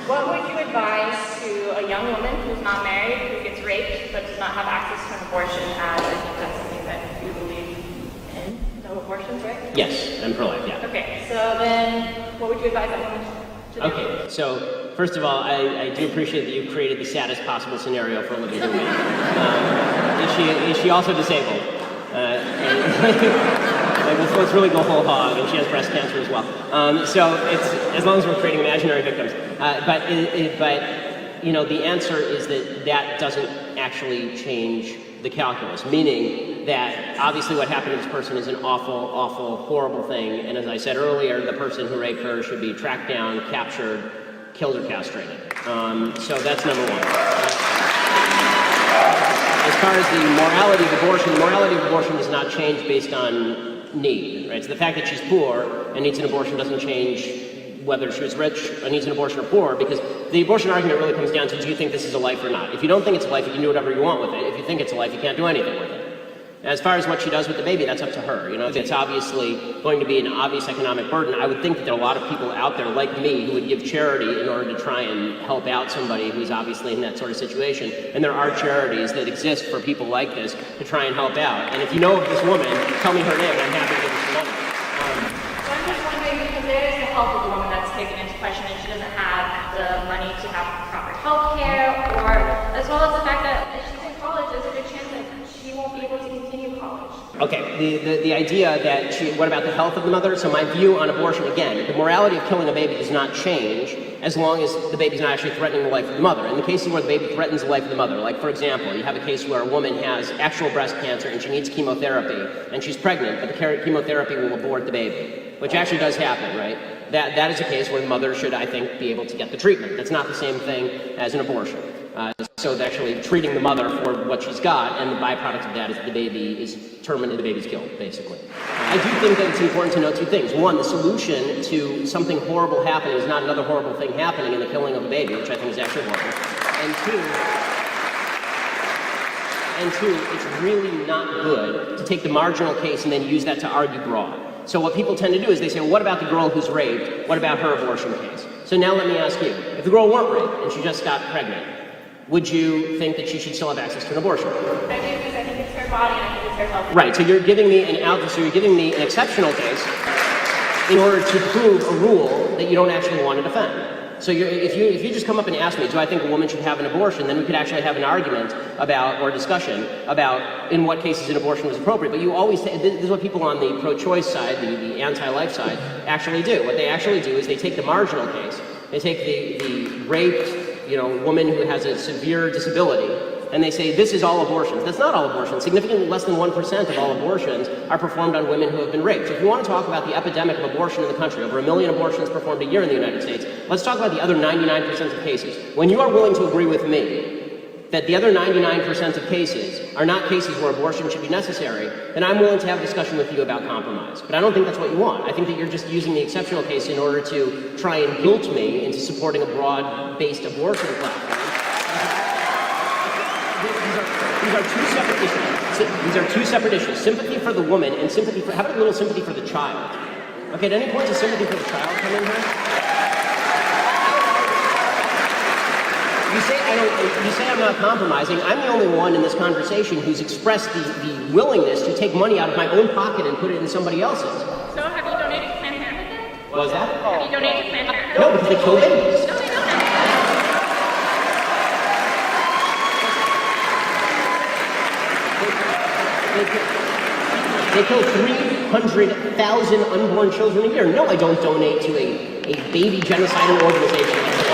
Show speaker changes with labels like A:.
A: What would you advise to a young woman who's not married, who gets raped, but does not have access to an abortion, as I think that's something that you believe in? No abortions, right?
B: Yes, I'm pro-life, yeah.
A: Okay, so then what would you advise that woman to do?
B: Okay, so first of all, I do appreciate that you created the saddest possible scenario for a living human. Is she also disabled? Let's really go whole hog, and she has breast cancer as well. So it's as long as we're creating imaginary victims. But you know, the answer is that doesn't actually change the calculus. Meaning that obviously what happened to this person is an awful, awful, horrible thing. And as I said earlier, the person who raped her should be tracked down, captured, killed, or castrated. So that's number one. As far as the morality of abortion does not change based on need, right? So the fact that she's poor and needs an abortion doesn't change whether she was rich or needs an abortion or poor, because the abortion argument really comes down to, do you think this is a life or not? If you don't think it's a life, you can do whatever you want with it. If you think it's a life, you can't do anything with it. As far as what she does with the baby, that's up to her. You know, if it's obviously going to be an obvious economic burden, I would think that there are a lot of people out there like me who would give charity in order to try and help out somebody who's obviously in that sort of situation. And there are charities that exist for people like this to try and help out. And if you know of this woman, tell me her name, and I'm happy to give her some money.
A: So I'm just wondering, because there is the health of the woman that's taken into question, and she doesn't have the money to have proper health care, or as well as the fact that if she's in college, there's a good chance that she won't be able to continue college.
B: Okay, the idea that what about the health of the mother? So my view on abortion, again, the morality of killing a baby does not change as long as the baby's not actually threatening the life of the mother. In the cases where the baby threatens the life of the mother, like for example, you have a case where a woman has actual breast cancer and she needs chemotherapy, and she's pregnant, but the chemotherapy will abort the baby, which actually does happen, right? That is a case where the mother should, I think, be able to get the treatment. That's not the same thing as an abortion. So they're actually treating the mother for what she's got, and the byproduct of that is the baby is terminated, the baby's killed, basically. I do think that it's important to note two things. One, the solution to something horrible happening is not another horrible thing happening in the killing of a baby, which I think is actually horrible. And two, it's really not good to take the marginal case and then use that to argue broad. So what people tend to do is they say, well, what about the girl who's raped? What about her abortion case? So now let me ask you, if the girl weren't raped and she just got pregnant, would you think that she should still have access to an abortion?
A: I do, because I think it's her body and I think it's her health.
B: Right, so you're giving me an exceptional case in order to prove a rule that you don't actually want to defend. So if you just come up and ask me, do I think a woman should have an abortion, then we could actually have an argument about, or discussion about in what cases an abortion was appropriate. But you always, this is what people on the pro-choice side, the anti-life side, actually do. What they actually do is they take the marginal case, they take the raped, woman who has a severe disability, and they say this is all abortions. That's not all abortions. Significantly less than 1% of all abortions are performed on women who have been raped. So if you want to talk about the epidemic of abortion in the country, over 1 million abortions performed a year in the United States, let's talk about the other 99% of cases. When you are willing to agree with me that the other 99% of cases are not cases where abortion should be necessary, then I'm willing to have a discussion with you about compromise. But I don't think that's what you want. I think that you're just using the exceptional case in order to try and guilt me into supporting a broad-based abortion platform. These are two separate issues. Sympathy for the woman and have a little sympathy for the child. Okay, at any point does sympathy for the child come in here? You say I'm not compromising. I'm the only one in this conversation who's expressed the willingness to take money out of my own pocket and put it in somebody else's.
A: So have you donated to Planned Parenthood then?
B: What was that?
A: Have you donated to Planned Parenthood?
B: No, because they kill babies.
A: No, they don't.
B: They kill 300,000 unborn children a year. No, I don't donate to a baby genocidal organization.